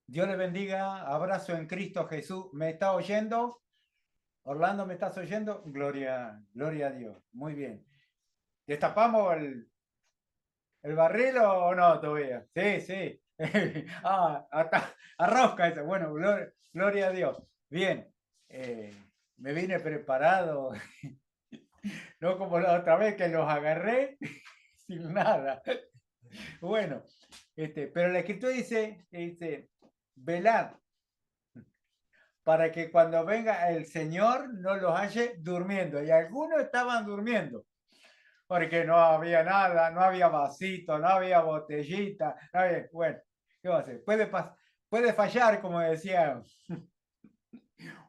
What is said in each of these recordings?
Dios le bendiga, abrazo en Cristo Jesús. ¿Me está oyendo? Orlando, ¿me estás oyendo? Gloria a Dios. Muy bien. ¿Destapamos el barril o no todavía? Sí, sí. Hasta arrosca eso. Bueno, gloria a Dios. Bien. eh, Me vine preparado, no como la otra vez que los agarré sin nada. Bueno, pero la escritura dice, velad para que cuando venga el Señor no los halle durmiendo. Y algunos estaban durmiendo, porque no había nada, no había vasito, no había botellita, no había, bueno, ¿qué va a hacer? Puede fallar, como decía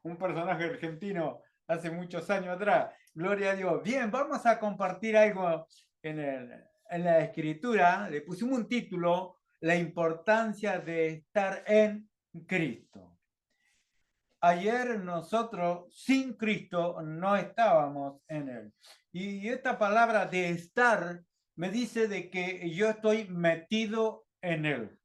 un personaje argentino hace muchos años atrás. Gloria a Dios. Bien, vamos a compartir algo en la escritura. Le pusimos un título, La importancia de estar en Cristo. Ayer nosotros sin Cristo no estábamos en Él. Y esta palabra de estar me dice de que yo estoy metido en Él.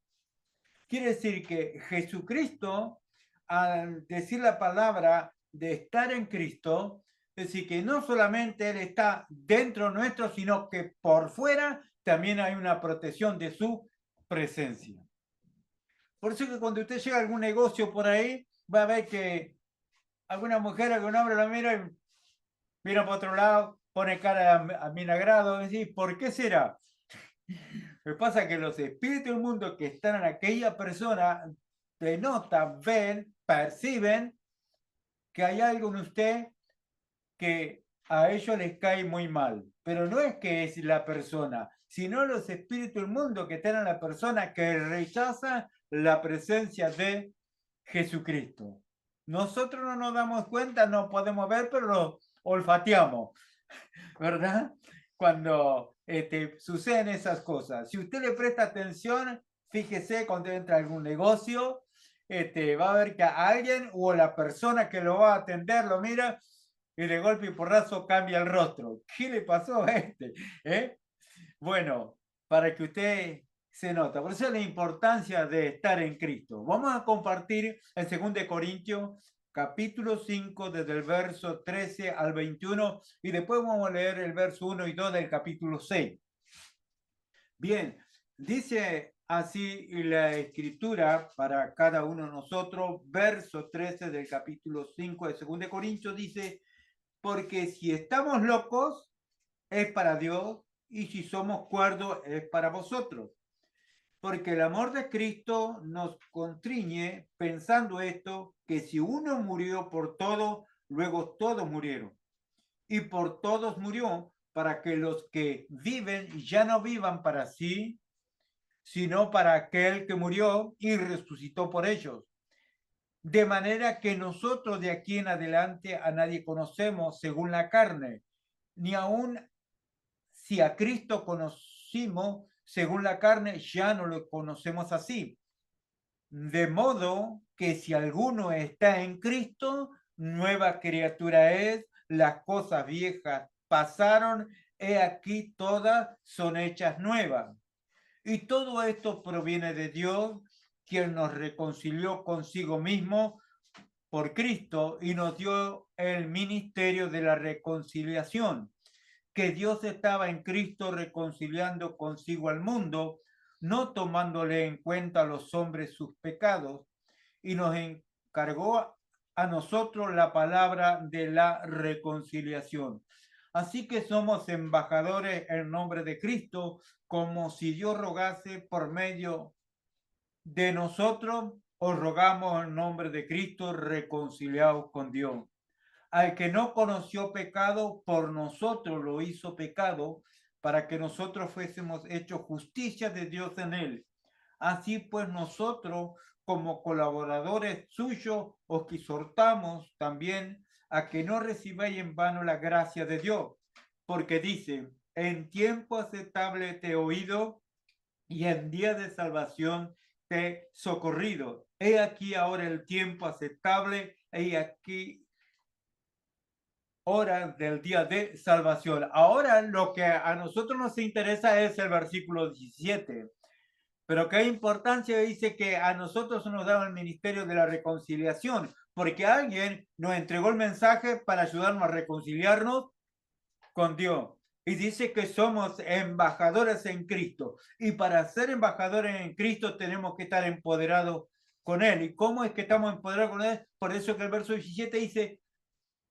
Quiere decir que Jesucristo, al decir la palabra de estar en Cristo, es decir, que no solamente Él está dentro nuestro, sino que por fuera también hay una protección de su presencia. Por eso que cuando usted llega a algún negocio por ahí, va a ver que alguna mujer, algún hombre lo mira y mira para otro lado, pone cara a minagrado, y dice, ¿por qué será? Me pasa que los espíritus del mundo que están en aquella persona denotan, ven, perciben que hay algo en usted que a ellos les cae muy mal. Pero no es que es la persona, sino los espíritus del mundo que están en la persona que rechaza la presencia de Jesucristo. Nosotros no nos damos cuenta, no podemos ver, pero lo olfateamos, ¿verdad? Cuando suceden esas cosas. Si usted le presta atención, fíjese cuando entra a algún negocio, va a ver que a alguien o la persona que lo va a atender lo mira y de golpe y porrazo cambia el rostro. ¿Qué le pasó a este? ¿Eh? Bueno, para que usted se nota. Por eso es la importancia de estar en Cristo. Vamos a compartir en 2 Corintios capítulo 5 desde el verso 13 al 21 y después vamos a leer el verso 1 y 2 del capítulo 6. Bien, dice así la escritura para cada uno de nosotros, verso 13 del capítulo 5 de 2 Corintios dice, porque si estamos locos es para Dios y si somos cuerdos es para vosotros. Porque el amor de Cristo nos constriñe pensando esto, que si uno murió por todo, luego todos murieron. Y por todos murió, para que los que viven ya no vivan para sí, sino para aquel que murió y resucitó por ellos. De manera que nosotros de aquí en adelante a nadie conocemos según la carne, ni aun si a Cristo conocimos según la carne, ya no lo conocemos así. De modo que si alguno está en Cristo, nueva criatura es, las cosas viejas pasaron, he aquí todas son hechas nuevas. Y todo esto proviene de Dios, quien nos reconcilió consigo mismo por Cristo y nos dio el ministerio de la reconciliación, que Dios estaba en Cristo reconciliando consigo al mundo, no tomándole en cuenta a los hombres sus pecados, y nos encargó a nosotros la palabra de la reconciliación. Así que somos embajadores en nombre de Cristo, como si Dios rogase por medio de nosotros, os rogamos en nombre de Cristo, reconciliados con Dios. Al que no conoció pecado, por nosotros lo hizo pecado, para que nosotros fuésemos hechos justicia de Dios en él. Así pues nosotros, como colaboradores suyos, os exhortamos también a que no recibáis en vano la gracia de Dios, porque dice, en tiempo aceptable te he oído y en día de salvación te he socorrido. He aquí ahora el tiempo aceptable, he aquí hora del día de salvación. Ahora lo que a nosotros nos interesa es el versículo 17. Pero qué importancia dice que a nosotros nos daba el ministerio de la reconciliación, porque alguien nos entregó el mensaje para ayudarnos a reconciliarnos con Dios. Y dice que somos embajadores en Cristo. Y para ser embajadores en Cristo tenemos que estar empoderados con Él. ¿Y cómo es que estamos empoderados con Él? Por eso que el verso 17 dice,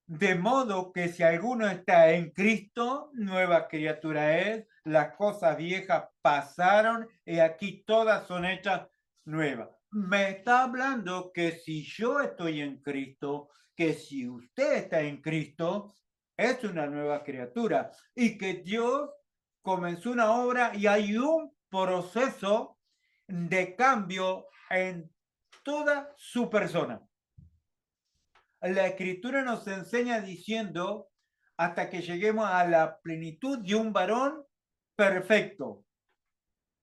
de modo que si alguno está en Cristo, nueva criatura es, las cosas viejas pasaron y aquí todas son hechas nuevas. Me está hablando que si yo estoy en Cristo, que si usted está en Cristo, es una nueva criatura y que Dios comenzó una obra y hay un proceso de cambio en toda su persona. La escritura nos enseña diciendo hasta que lleguemos a la plenitud de un varón perfecto,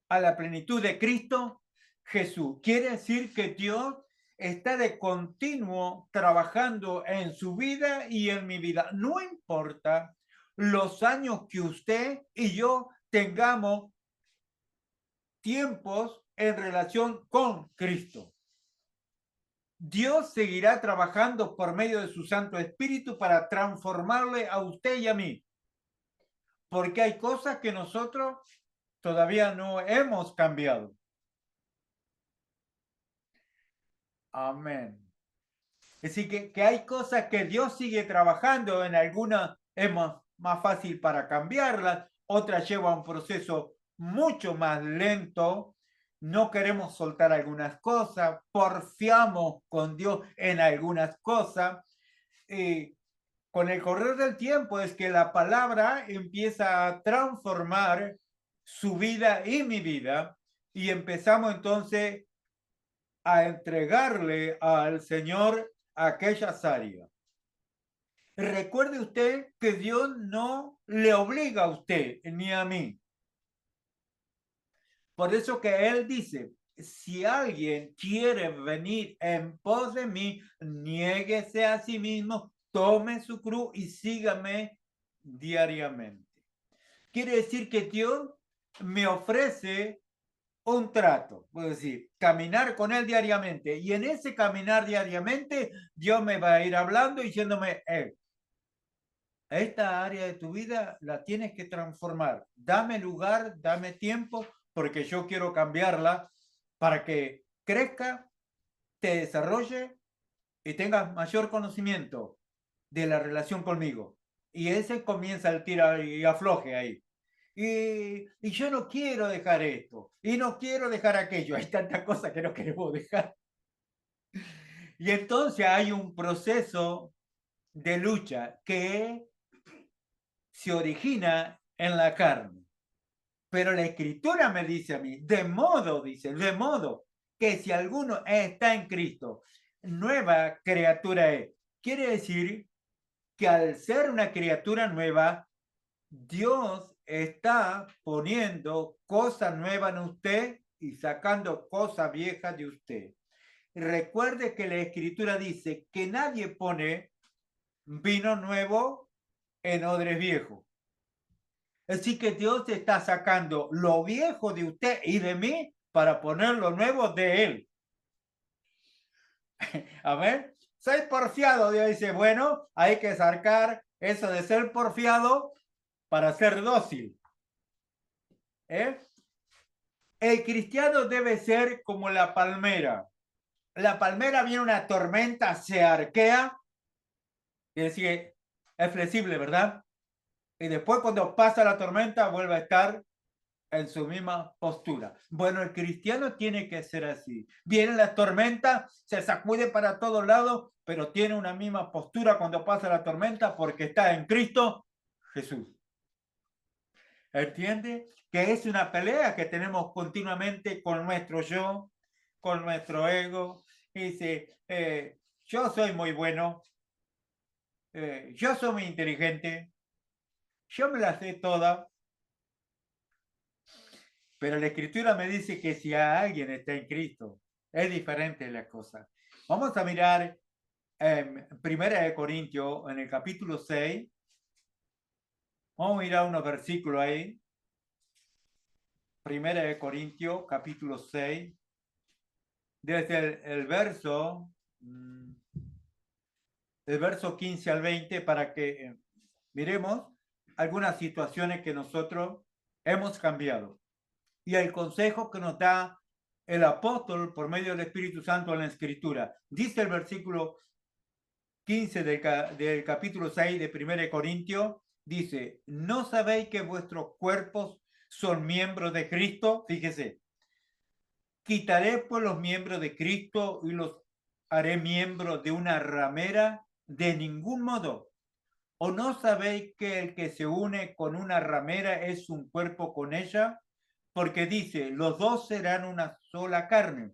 a la plenitud de Cristo Jesús. Quiere decir que Dios está de continuo trabajando en su vida y en mi vida. No importa los años que usted y yo tengamos tiempos en relación con Cristo. Dios seguirá trabajando por medio de su Santo Espíritu para transformarle a usted y a mí. Porque hay cosas que nosotros todavía no hemos cambiado. Amén. Es decir, que hay cosas que Dios sigue trabajando, en algunas es más fácil para cambiarlas, otras lleva un proceso mucho más lento. No queremos soltar algunas cosas, porfiamos con Dios en algunas cosas. Con el correr del tiempo es que la palabra empieza a transformar su vida y mi vida y empezamos entonces a entregarle al Señor aquellas áreas. Recuerde usted que Dios no le obliga a usted ni a mí. Por eso que Él dice, si alguien quiere venir en pos de mí, niéguese a sí mismo, tome su cruz y sígame diariamente. Quiere decir que Dios me ofrece un trato, puedo decir, caminar con Él diariamente. Y en ese caminar diariamente, Dios me va a ir hablando y diciéndome, esta área de tu vida la tienes que transformar. Dame lugar, dame tiempo, porque yo quiero cambiarla para que crezca, te desarrolle y tengas mayor conocimiento de la relación conmigo. Y ese comienza el tira y afloje ahí. Y yo no quiero dejar esto, y no quiero dejar aquello. Hay tantas cosas que no queremos dejar. Y entonces hay un proceso de lucha que se origina en la carne. Pero la escritura me dice a mí, dice, de modo que si alguno está en Cristo, nueva criatura es. Quiere decir que al ser una criatura nueva, Dios está poniendo cosas nuevas en usted y sacando cosas viejas de usted. Recuerde que la escritura dice que nadie pone vino nuevo en odres viejos. Así que Dios está sacando lo viejo de usted y de mí para poner lo nuevo de Él. A ver, soy porfiado. Dios dice, bueno, hay que sacar eso de ser porfiado para ser dócil. El cristiano debe ser como la palmera. La palmera viene una tormenta, se arquea, y decir, es flexible, ¿verdad? Y después cuando pasa la tormenta vuelve a estar en su misma postura. Bueno, el cristiano tiene que ser así. Viene la tormenta, se sacude para todos lados, pero tiene una misma postura cuando pasa la tormenta porque está en Cristo Jesús. ¿Entiende? Que es una pelea que tenemos continuamente con nuestro yo, con nuestro ego. Y dice, yo soy muy bueno, yo soy muy inteligente, yo me la sé toda, pero la escritura me dice que si alguien está en Cristo, es diferente la cosa. Vamos a mirar en Primera de Corintios, en el capítulo 6. Vamos a mirar unos versículos ahí. Primera de Corintios, capítulo 6, desde el verso 15 al 20, para que miremos algunas situaciones que nosotros hemos cambiado. Y el consejo que nos da el apóstol por medio del Espíritu Santo en la Escritura. Dice el versículo 15 del capítulo 6 de 1 Corintios, dice, ¿no sabéis que vuestros cuerpos son miembros de Cristo? Fíjese, quitaré pues los miembros de Cristo y los haré miembros de una ramera, de ningún modo. ¿O no sabéis que el que se une con una ramera es un cuerpo con ella? Porque dice, los dos serán una sola carne.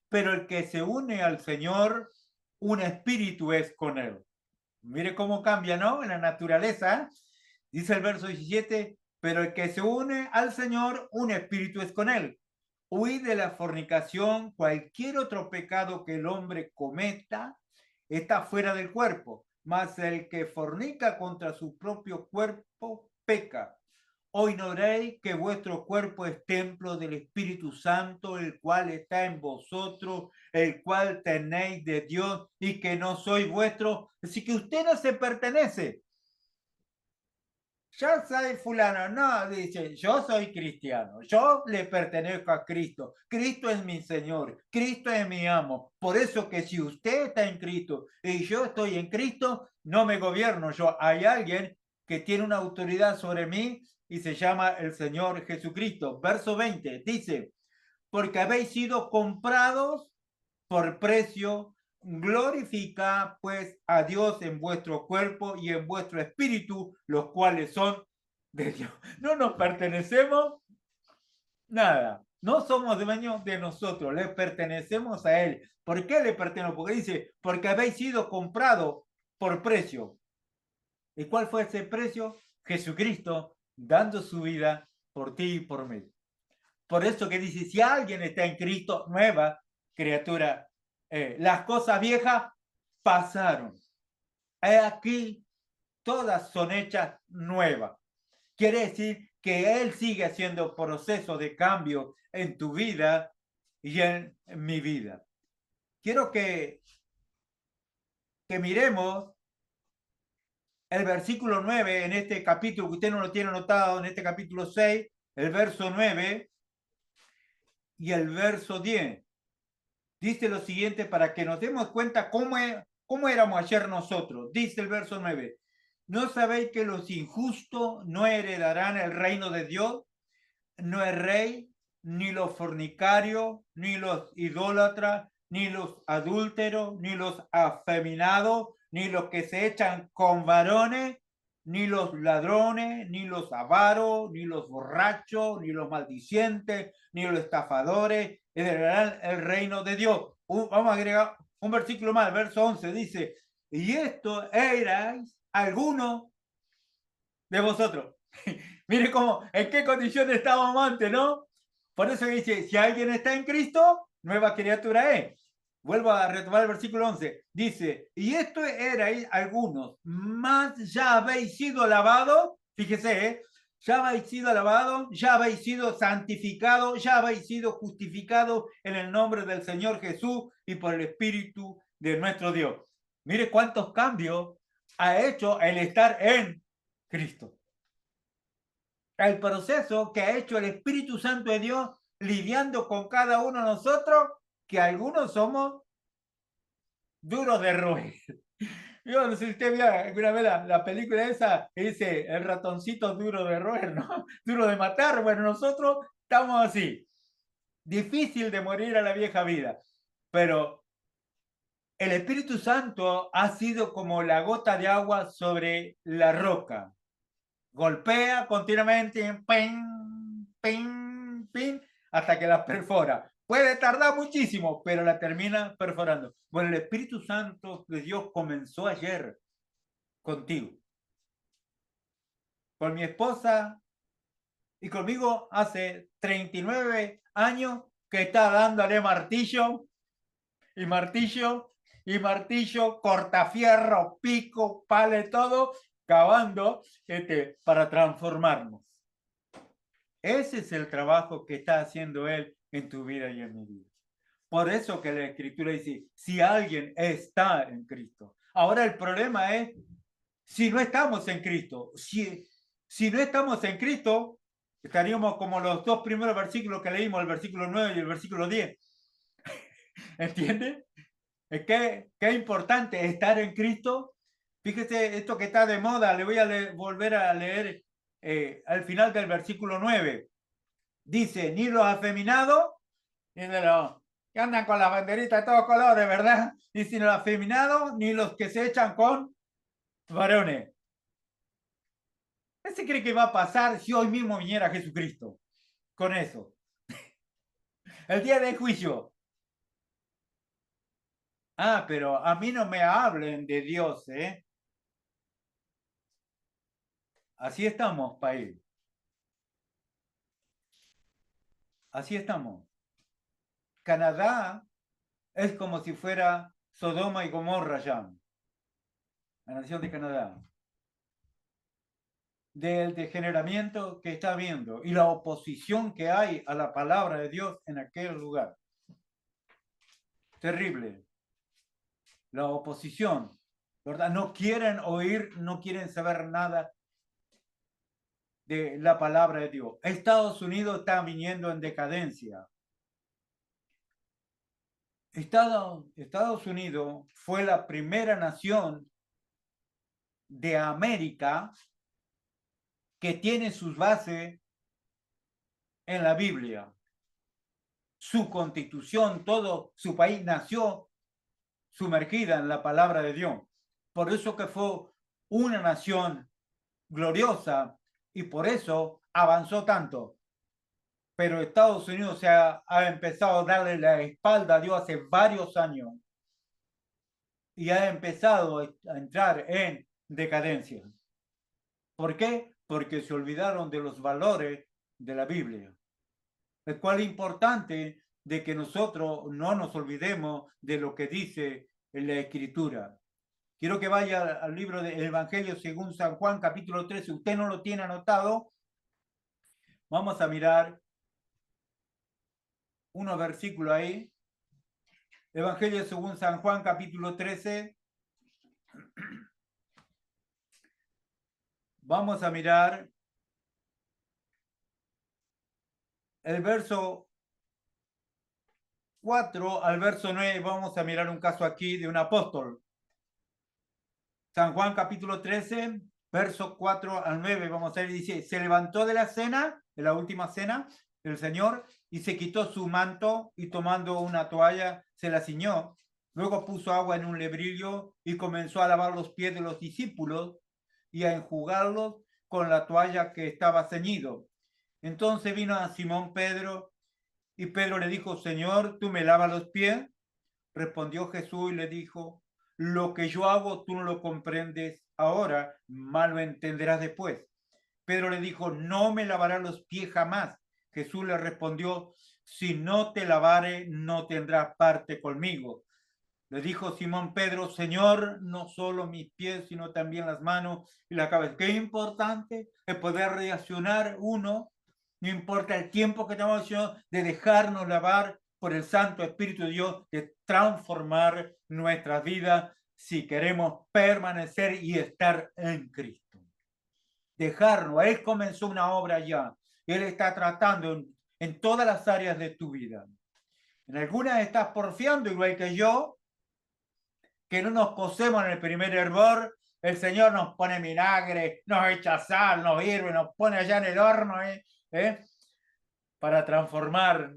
Pero el que se une al Señor, un espíritu es con él. Mire cómo cambia, ¿no? En la naturaleza. Dice el verso 17, pero el que se une al Señor, un espíritu es con él. Huid de la fornicación, cualquier otro pecado que el hombre cometa está fuera del cuerpo, mas el que fornica contra su propio cuerpo peca. ¿O ignoréis que vuestro cuerpo es templo del Espíritu Santo, el cual está en vosotros, el cual tenéis de Dios y que no sois vuestro? Así que usted no se pertenece. Yo soy fulano, no, dice, yo soy cristiano, yo le pertenezco a Cristo, Cristo es mi Señor, Cristo es mi amo, por eso que si usted está en Cristo y yo estoy en Cristo, no me gobierno yo, hay alguien que tiene una autoridad sobre mí y se llama el Señor Jesucristo. Verso 20 dice, porque habéis sido comprados por precio, glorifica pues a Dios en vuestro cuerpo y en vuestro espíritu, los cuales son de Dios. No nos pertenecemos nada, no somos dueños de nosotros, le pertenecemos a Él. ¿Por qué le pertenecemos? Porque dice, porque habéis sido comprado por precio. ¿Y cuál fue ese precio? Jesucristo dando su vida por ti y por mí. Por eso que dice, si alguien está en Cristo, nueva criatura, las cosas viejas pasaron. Aquí todas son hechas nuevas. Quiere decir que Él sigue haciendo procesos de cambio en tu vida y en mi vida. Quiero que miremos el versículo 9 en este capítulo, que usted no lo tiene anotado, en este capítulo 6, el verso 9 y el verso 10. Dice lo siguiente para que nos demos cuenta cómo éramos ayer nosotros. Dice el verso 9, ¿no sabéis que los injustos no heredarán el reino de Dios? No es rey, ni los fornicarios, ni los idólatras, ni los adúlteros, ni los afeminados, ni los que se echan con varones, ni los ladrones, ni los avaros, ni los borrachos, ni los maldicientes, ni los estafadores heredarán el reino de Dios. Vamos a agregar un versículo más, el verso 11 dice, y esto erais algunos de vosotros. Mire cómo, en qué condiciones estábamos antes, ¿no? Por eso dice, si alguien está en Cristo, nueva criatura es. Vuelvo a retomar el versículo 11. Dice, y esto erais algunos, más ya habéis sido lavados, fíjese, ya habéis sido lavados, ya habéis sido santificados, ya habéis sido justificados en el nombre del Señor Jesús y por el Espíritu de nuestro Dios. Mire cuántos cambios ha hecho el estar en Cristo. El proceso que ha hecho el Espíritu Santo de Dios lidiando con cada uno de nosotros, que algunos somos duros de roer. Yo no sé si usted vio alguna vez la película esa que dice el ratoncito duro de roer, ¿no? Duro de matar. Bueno, nosotros estamos así. Difícil de morir a la vieja vida. Pero el Espíritu Santo ha sido como la gota de agua sobre la roca. Golpea continuamente, ping, ping, ping, hasta que la perfora. Puede tardar muchísimo, pero la termina perforando. Bueno, el Espíritu Santo de Dios comenzó ayer contigo, con mi esposa y conmigo hace 39 años que está dándole martillo y martillo y martillo, cortafierro, pico, pale, todo, cavando para transformarnos. Ese es el trabajo que está haciendo Él en tu vida y en mi vida. Por eso que la Escritura dice, si alguien está en Cristo. Ahora el problema es, si no estamos en Cristo, si no estamos en Cristo, estaríamos como los dos primeros versículos que leímos, el versículo 9 y el versículo 10. ¿Entiendes? Qué importante estar en Cristo. Fíjese, esto que está de moda, le voy a volver a leer al final del versículo 9. Dice, ni los afeminados, ni de los que andan con la banderita de todos colores, ¿verdad? Dice, ni los afeminados, ni los que se echan con varones. ¿Qué se cree que va a pasar si hoy mismo viniera Jesucristo con eso? El día del juicio. Ah, pero a mí no me hablen de Dios, ¿eh? Así estamos, país. Así estamos. Canadá es como si fuera Sodoma y Gomorra ya, la nación de Canadá, del degeneramiento que está habiendo y la oposición que hay a la palabra de Dios en aquel lugar. Terrible. La oposición, ¿verdad? No quieren oír, no quieren saber nada de la palabra de Dios. Estados Unidos está viniendo en decadencia. Estados Unidos fue la primera nación de América que tiene sus bases en la Biblia. Su constitución, todo su país nació sumergida en la palabra de Dios. Por eso que fue una nación gloriosa y por eso avanzó tanto. Pero Estados Unidos ha empezado a darle la espalda a Dios hace varios años y ha empezado a entrar en decadencia. ¿Por qué? Porque se olvidaron de los valores de la Biblia. El cual es importante de que nosotros no nos olvidemos de lo que dice en la Escritura. Quiero que vaya al libro del Evangelio según San Juan, capítulo 13. Si usted no lo tiene anotado, vamos a mirar unos versículos ahí. Evangelio según San Juan, capítulo 13. Vamos a mirar el verso 4 al verso 9. Vamos a mirar un caso aquí de un apóstol. San Juan capítulo 13, verso 4 al 9. Vamos a ver, dice, se levantó de la cena, de la última cena del Señor, y se quitó su manto y tomando una toalla se la ciñó. Luego puso agua en un lebrillo y comenzó a lavar los pies de los discípulos y a enjugarlos con la toalla que estaba ceñido. Entonces vino a Simón Pedro y Pedro le dijo, Señor, ¿tú me lavas los pies? Respondió Jesús y le dijo, lo que yo hago tú no lo comprendes ahora, más lo entenderás después. Pedro le dijo, no me lavarás los pies jamás. Jesús le respondió, si no te lavare, no tendrás parte conmigo. Le dijo Simón Pedro, Señor, no solo mis pies, sino también las manos y la cabeza. Qué importante es poder reaccionar uno, no importa el tiempo que tengamos de dejarnos lavar por el Santo Espíritu de Dios, de transformar nuestra vida si queremos permanecer y estar en Cristo. Dejarnos, Él comenzó una obra ya, Él está tratando en todas las áreas de tu vida. En algunas estás porfiando igual que yo, que no nos cosemos en el primer hervor, el Señor nos pone vinagre, nos echa sal, nos hierve, nos pone allá en el horno, para transformar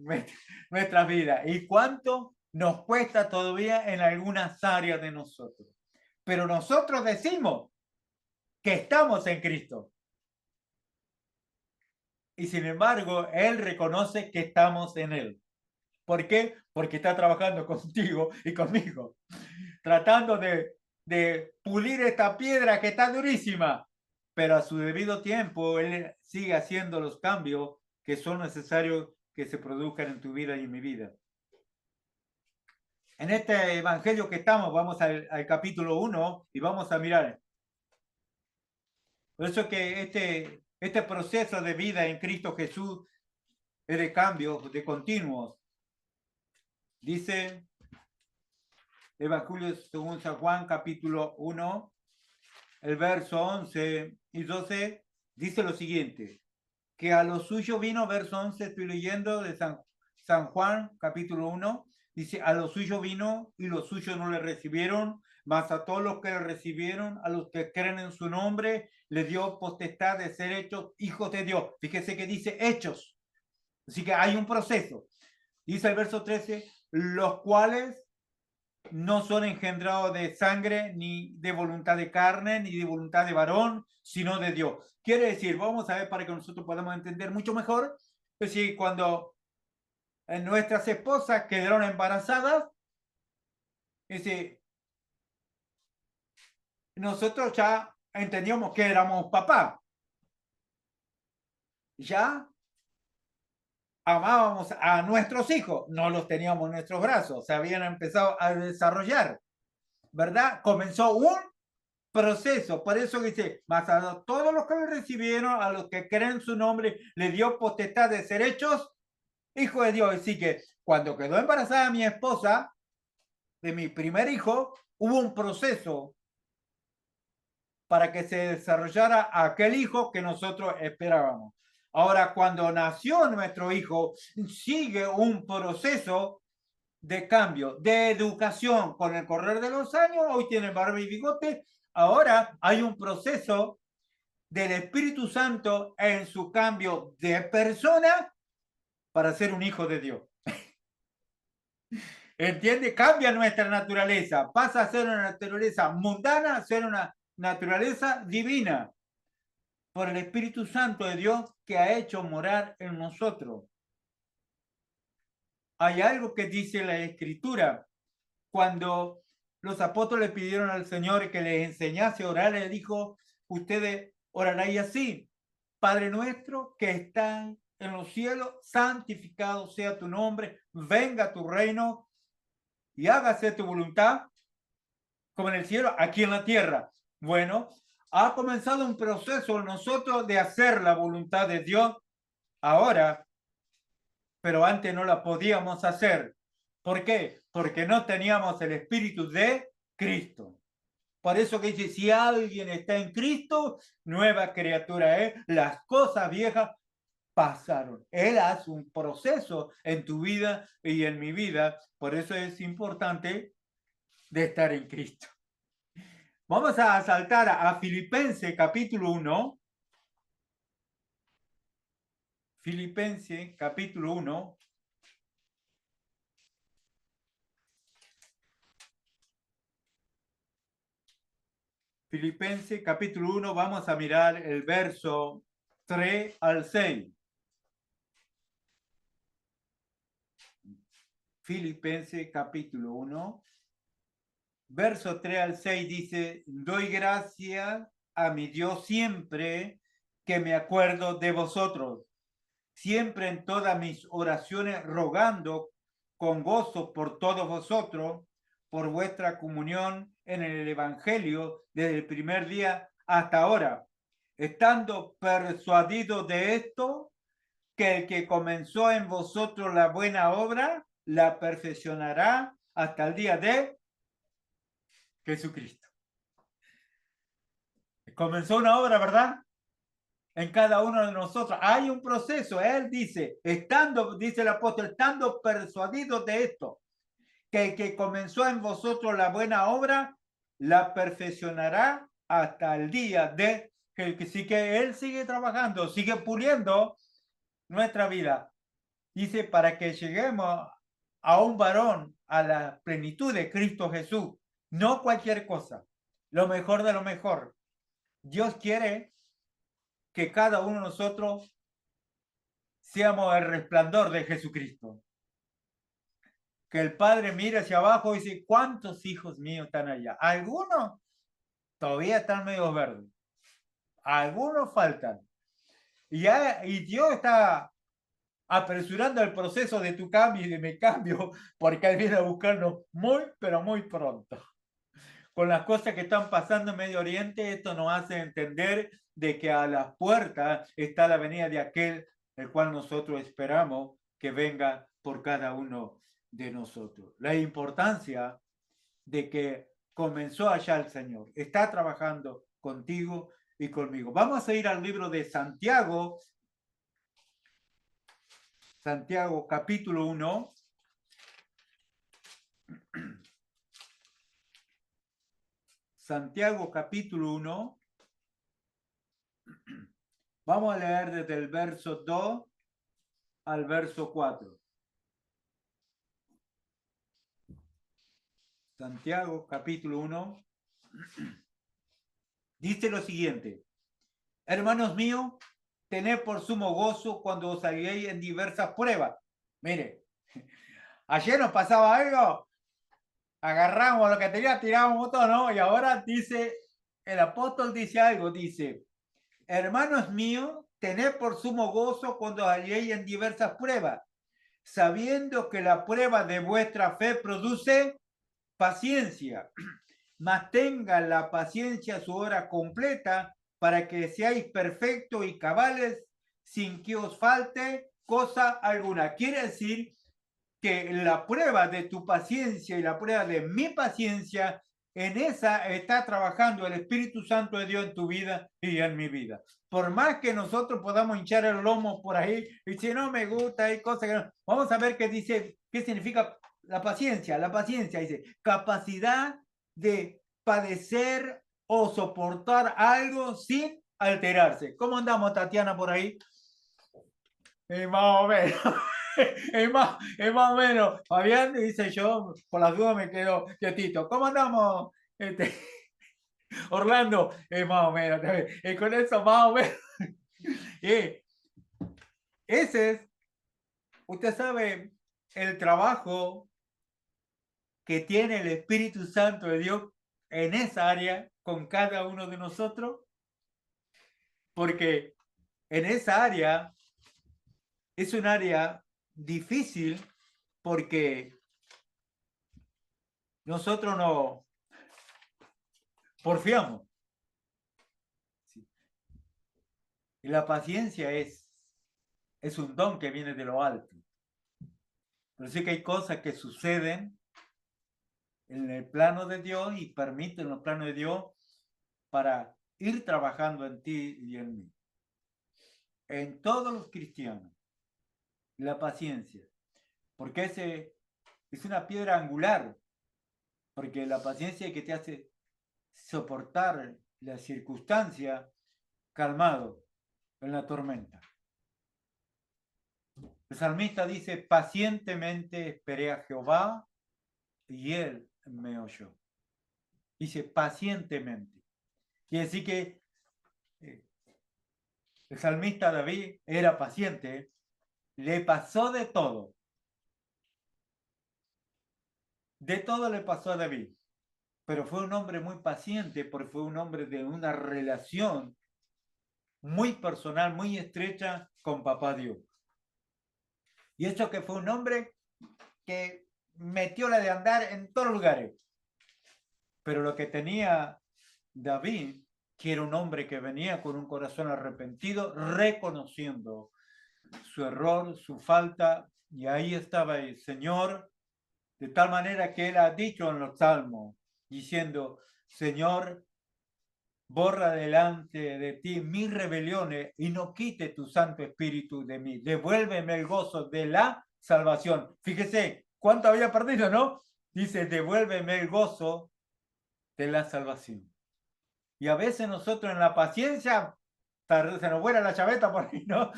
nuestras vidas. ¿Y cuánto nos cuesta todavía en algunas áreas de nosotros? Pero nosotros decimos que estamos en Cristo. Y sin embargo, Él reconoce que estamos en Él. ¿Por qué? Porque está trabajando contigo y conmigo, tratando de pulir esta piedra que está durísima, pero a su debido tiempo Él sigue haciendo los cambios que son necesarios que se produzcan en tu vida y en mi vida. En este evangelio que estamos, vamos al capítulo 1 y vamos a mirar. Por eso que Este proceso de vida en Cristo Jesús es de cambios, de continuos. Dice Evangelio según San Juan, capítulo 1, el verso 11 y 12, dice lo siguiente, que a lo suyo vino, verso 11, estoy leyendo de San Juan, capítulo 1, dice, a lo suyo vino y los suyos no le recibieron, mas a todos los que le recibieron, a los que creen en su nombre, le dio potestad de ser hechos hijos de Dios. Fíjese que dice hechos. Así que hay un proceso. Dice el verso 13, los cuales no son engendrados de sangre, ni de voluntad de carne, ni de voluntad de varón, sino de Dios. Quiere decir, vamos a ver para que nosotros podamos entender mucho mejor, es decir, cuando nuestras esposas quedaron embarazadas, es decir, nosotros ya entendíamos que éramos papá. Ya amábamos a nuestros hijos, no los teníamos en nuestros brazos, se habían empezado a desarrollar, ¿verdad? Comenzó un proceso, por eso dice, mas a todos los que le recibieron, a los que creen su nombre, le dio potestad de ser hechos hijo de Dios. Así que cuando quedó embarazada mi esposa, de mi primer hijo, hubo un proceso para que se desarrollara aquel hijo que nosotros esperábamos. Ahora, cuando nació nuestro hijo, sigue un proceso de cambio, de educación con el correr de los años. Hoy tiene barba y bigote. Ahora hay un proceso del Espíritu Santo en su cambio de persona para ser un hijo de Dios. ¿Entiende? Cambia nuestra naturaleza, pasa a ser una naturaleza mundana a ser una naturaleza divina por el Espíritu Santo de Dios que ha hecho morar en nosotros. Hay algo que dice la Escritura. Cuando los apóstoles pidieron al Señor que les enseñase a orar, le dijo, ustedes oraréis así, Padre nuestro que está en los cielos, santificado sea tu nombre, venga tu reino y hágase tu voluntad como en el cielo, aquí en la tierra. Bueno, ha comenzado un proceso en nosotros de hacer la voluntad de Dios ahora, pero antes no la podíamos hacer. ¿Por qué? Porque no teníamos el Espíritu de Cristo. Por eso que dice, si alguien está en Cristo, nueva criatura es, las cosas viejas pasaron. Él hace un proceso en tu vida y en mi vida. Por eso es importante de estar en Cristo. Vamos a saltar a Filipenses capítulo 1. Filipenses capítulo 1. Filipenses capítulo 1, vamos a mirar el verso 3 al 6. Filipenses capítulo 1, verso 3 al 6 dice, doy gracias a mi Dios siempre que me acuerdo de vosotros, siempre en todas mis oraciones rogando con gozo por todos vosotros, por vuestra comunión en el Evangelio desde el primer día hasta ahora, estando persuadido de esto, que el que comenzó en vosotros la buena obra, la perfeccionará hasta el día de Jesucristo. Comenzó una obra, ¿verdad? En cada uno de nosotros. Hay un proceso. Él dice, dice el apóstol, estando persuadido de esto, que el que comenzó en vosotros la buena obra, la perfeccionará hasta el día de que sí, que Él sigue trabajando, sigue puliendo nuestra vida. Dice, para que lleguemos a un varón, a la plenitud de Cristo Jesús, no cualquier cosa, lo mejor de lo mejor. Dios quiere que cada uno de nosotros seamos el resplandor de Jesucristo. Que el Padre mire hacia abajo y dice, ¿cuántos hijos míos están allá? Algunos todavía están medio verdes. Algunos faltan. Y Dios está apresurando el proceso de tu cambio y de mi cambio, porque Él viene a buscarnos muy, pero muy pronto. con las cosas que están pasando en Medio Oriente, esto nos hace entender de que a las puertas está la venida de aquel el cual nosotros esperamos que venga por cada uno de nosotros. La importancia de que comenzó allá el Señor, está trabajando contigo y conmigo. Vamos a ir al libro de Santiago, Santiago capítulo 1. Santiago capítulo 1. Vamos a leer desde el verso 2 al verso 4. Santiago capítulo 1 dice lo siguiente: hermanos míos, tened por sumo gozo cuando os halléis en diversas pruebas. Mire, ayer nos pasaba algo, agarramos lo que tenía, tirábamos todo, ¿no? Y ahora dice, el apóstol dice algo, dice: hermanos míos, tened por sumo gozo cuando os halléis en diversas pruebas, sabiendo que la prueba de vuestra fe produce paciencia. Mas tenga la paciencia su hora completa, para que seáis perfectos y cabales, sin que os falte cosa alguna. Quiere decir que la prueba de tu paciencia y la prueba de mi paciencia, en esa está trabajando el Espíritu Santo de Dios en tu vida y en mi vida. Por más que nosotros podamos hinchar el lomo por ahí, y si no me gusta, hay cosas que no. Vamos a ver qué dice, qué significa la paciencia. La paciencia dice capacidad de padecer o soportar algo sin alterarse. ¿Cómo andamos, Tatiana, por ahí? Más o menos. Es más o menos. Fabián dice: yo, por las dudas me quedo quietito. ¿Cómo andamos? Orlando, es más o menos. Y con eso, más o menos. Ese es, usted sabe, el trabajo que tiene el Espíritu Santo de Dios en esa área con cada uno de nosotros, porque en esa área es un área difícil, porque nosotros no porfiamos. Y la paciencia es un don que viene de lo alto. Pero sí que hay cosas que suceden en el plano de Dios y permiten los planos de Dios para ir trabajando en ti y en mí. En todos los cristianos, la paciencia, porque ese es una piedra angular, porque la paciencia es que te hace soportar la circunstancia calmado en la tormenta. El salmista dice: pacientemente esperé a Jehová y él me oyó. Dice pacientemente. Quiere decir que el salmista David era paciente, le pasó de todo. De todo le pasó a David, pero fue un hombre muy paciente porque fue un hombre de una relación muy personal, muy estrecha con Papá Dios. Y eso que fue un hombre que metió la de andar en todos los lugares. Pero lo que tenía David, que era un hombre que venía con un corazón arrepentido, reconociendo su error, su falta, y ahí estaba el Señor, de tal manera que él ha dicho en los salmos, diciendo: Señor, borra delante de ti mis rebeliones y no quite tu Santo Espíritu de mí. Devuélveme el gozo de la salvación. Fíjese cuánto había perdido, ¿no? Dice: devuélveme el gozo de la salvación. Y a veces nosotros en la paciencia se nos vuela la chaveta por ahí, ¿no?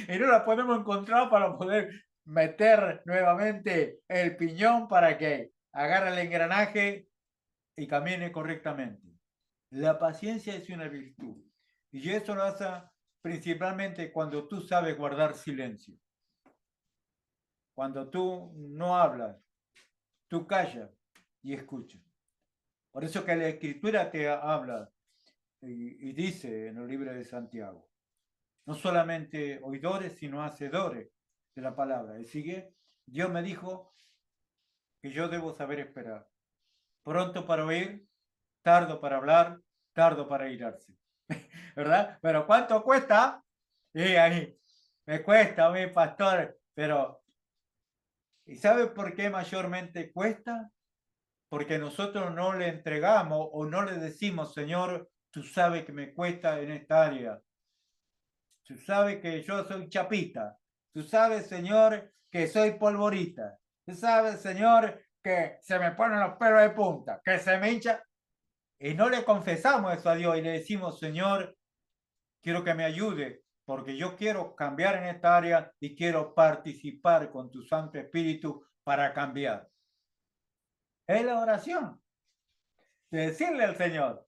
Y no la podemos encontrar para poder meter nuevamente el piñón para que agarre el engranaje y camine correctamente. La paciencia es una virtud. Y eso lo hace principalmente cuando tú sabes guardar silencio. Cuando tú no hablas, tú callas y escuchas. Por eso que la Escritura te habla y dice en el libro de Santiago: no solamente oidores, sino hacedores de la palabra. Y sigue: Dios me dijo que yo debo saber esperar. pronto para oír, tardo para hablar, tardo para irarse. ¿Verdad? Pero ¿cuánto cuesta? Y ahí, me cuesta, mi pastor, pero ¿y sabe por qué mayormente cuesta? Porque nosotros no le entregamos o no le decimos, Señor, tú sabes que me cuesta en esta área. Tú sabes que yo soy chapita. Tú sabes, Señor, que soy polvorita. Tú sabes, Señor, que se me ponen los pelos de punta, que se me hincha. Y no le confesamos eso a Dios y le decimos, Señor, quiero que me ayude, porque yo quiero cambiar en esta área y quiero participar con tu Santo Espíritu para cambiar. Es la oración, de decirle al Señor.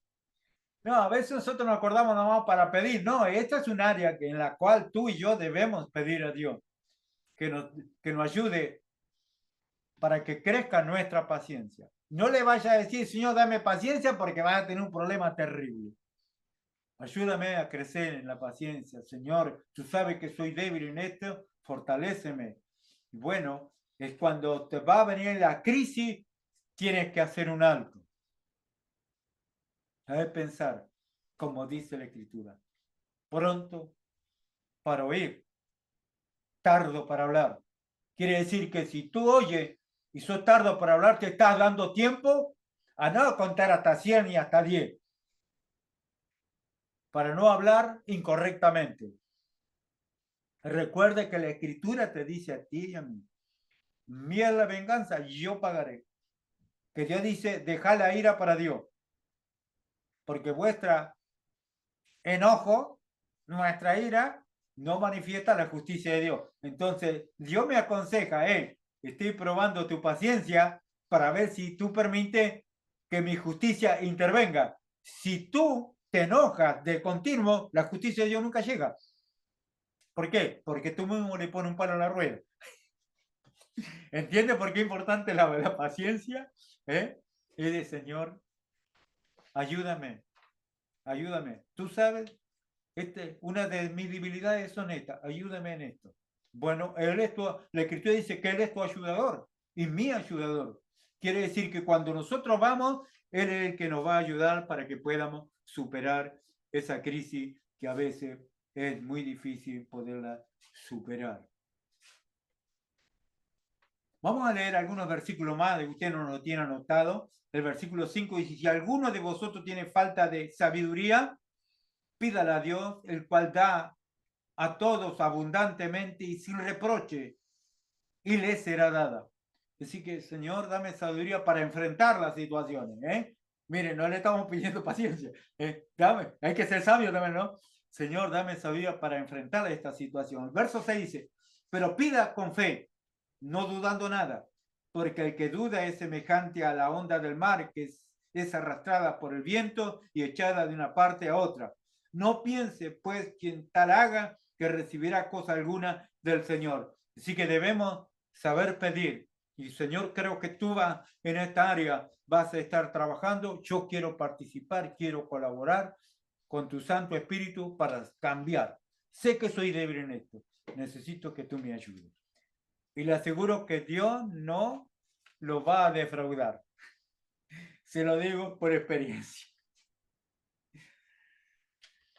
No, a veces nosotros nos acordamos nomás para pedir. No, esta es un área en la cual tú y yo debemos pedir a Dios que nos ayude para que crezca nuestra paciencia. No le vaya a decir, Señor, dame paciencia porque vas a tener un problema terrible. Ayúdame a crecer en la paciencia, Señor. Tú sabes que soy débil en esto, fortaléceme. Y bueno, es cuando te va a venir la crisis, tienes que hacer un alto. Sabes pensar, como dice la Escritura, pronto para oír, tardo para hablar. Quiere decir que si tú oyes y sos tardo para hablar, te estás dando tiempo a no contar hasta 100 y hasta 10, para no hablar incorrectamente. Recuerde que la Escritura te dice a ti y a mí, mía la venganza, yo pagaré. Que Dios dice, deja la ira para Dios, porque vuestra enojo, nuestra ira, no manifiesta la justicia de Dios. Entonces, Dios me aconseja, estoy probando tu paciencia para ver si tú permites que mi justicia intervenga. Si tú te enojas de continuo, la justicia de Dios nunca llega. ¿Por qué? Porque tú mismo le pones un palo a la rueda. ¿Entiendes por qué es importante la paciencia? Y de Señor, ayúdame, ayúdame. Tú sabes, una de mis debilidades son estas, ayúdame en esto. Bueno, la Escritura dice que Él es tu ayudador y mi ayudador. Quiere decir que cuando nosotros vamos, Él es el que nos va a ayudar para que podamos superar esa crisis que a veces es muy difícil poderla superar. Vamos a leer algunos versículos más, de usted no lo tiene anotado. El versículo 5 dice, si alguno de vosotros tiene falta de sabiduría, pídala a Dios, el cual da a todos abundantemente y sin reproche, y le será dada. Así que, Señor, dame sabiduría para enfrentar las situaciones. Miren, no le estamos pidiendo paciencia. Dame, hay que ser sabio también, ¿no? Señor, dame sabiduría para enfrentar esta situación. El verso 6 dice, pero pida con fe, no dudando nada, porque el que duda es semejante a la onda del mar que es arrastrada por el viento y echada de una parte a otra. No piense, pues, quien tal haga que recibirá cosa alguna del Señor. Así que debemos saber pedir. Y Señor, creo que tú vas en esta área, vas a estar trabajando. Yo quiero participar, quiero colaborar con tu Santo Espíritu para cambiar. Sé que soy débil en esto. Necesito que tú me ayudes. Y le aseguro que Dios no lo va a defraudar. Se lo digo por experiencia.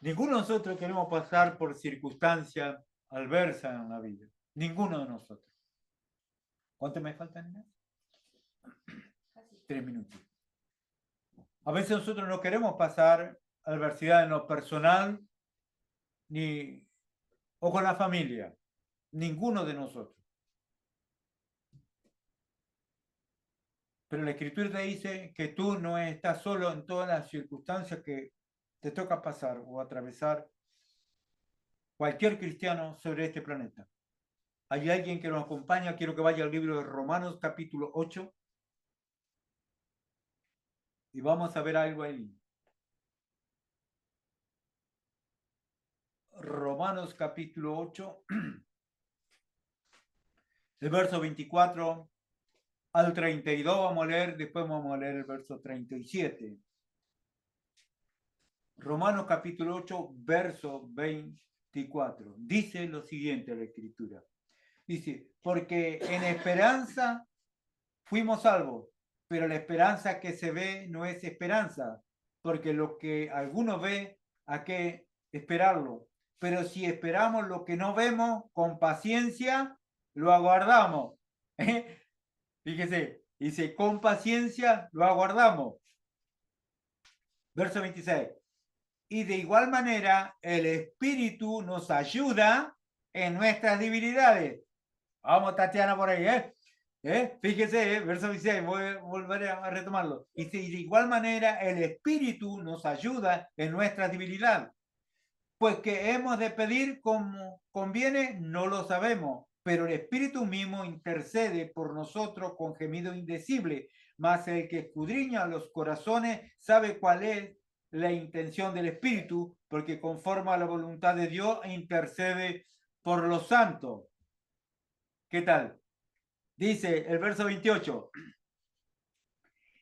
Ninguno de nosotros queremos pasar por circunstancias adversas en la vida. Ninguno de nosotros. ¿Cuánto me faltan? 3 minutos. A veces nosotros no queremos pasar adversidad en lo personal ni o con la familia. Ninguno de nosotros. Pero la Escritura te dice que tú no estás solo en todas las circunstancias que te toca pasar o atravesar cualquier cristiano sobre este planeta. ¿Hay alguien que nos acompaña? Quiero que vaya al libro de Romanos capítulo 8 y vamos a ver algo ahí. Romanos capítulo 8, el verso 24 al 32 vamos a leer, después vamos a leer el verso 37. Romanos capítulo 8, verso 24. Dice lo siguiente la Escritura. Dice, porque en esperanza fuimos salvos, pero la esperanza que se ve no es esperanza, porque lo que alguno ve, hay que esperarlo. Pero si esperamos lo que no vemos, con paciencia, lo aguardamos. Fíjese, dice, con paciencia lo aguardamos. Verso 26. Y de igual manera, el Espíritu nos ayuda en nuestras debilidades. Vamos, Tatiana, por ahí, Fíjese, verso 26, voy a volver a retomarlo. Y de igual manera, el Espíritu nos ayuda en nuestra debilidad. Pues que hemos de pedir como conviene, no lo sabemos, pero el Espíritu mismo intercede por nosotros con gemido indecible, mas el que escudriña los corazones sabe cuál es la intención del Espíritu, porque conforme a la voluntad de Dios intercede por los santos. ¿Qué tal? Dice el verso 28.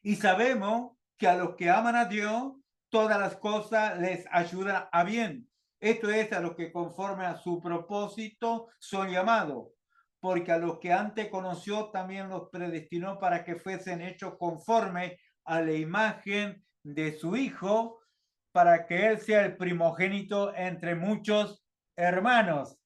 Y sabemos que a los que aman a Dios, todas las cosas les ayudan a bien. Esto es a los que conforme a su propósito son llamados, porque a los que antes conoció también los predestinó para que fuesen hechos conforme a la imagen de su Hijo, para que Él sea el primogénito entre muchos hermanos.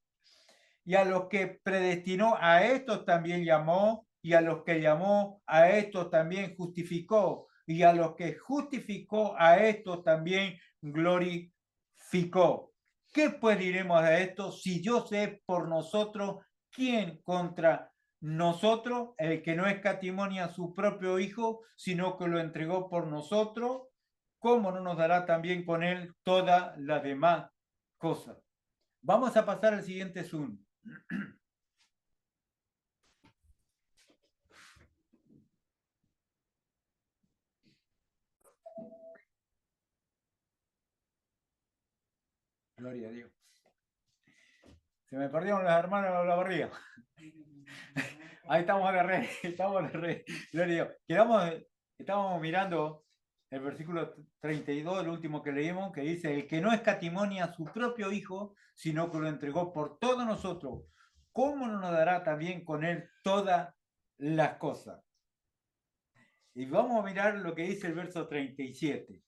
Y a los que predestinó, a estos también llamó, y a los que llamó, a estos también justificó, y a los que justificó, a estos también glorificó. ¿Qué pues diremos a esto? Si Dios es por nosotros, ¿quién contra nosotros? El que no escatimó a su propio Hijo, sino que lo entregó por nosotros, ¿cómo no nos dará también con él todas las demás cosas? Vamos a pasar al siguiente Zoom. Gloria a Dios. Se me perdieron las hermanas de la barriga. Ahí estamos de re, estamos de re. Gloria a Dios. Estábamos mirando el versículo 32, el último que leímos, que dice, el que no escatimó a su propio Hijo, sino que lo entregó por todos nosotros, ¿cómo no nos dará también con él todas las cosas? Y vamos a mirar lo que dice el verso 37.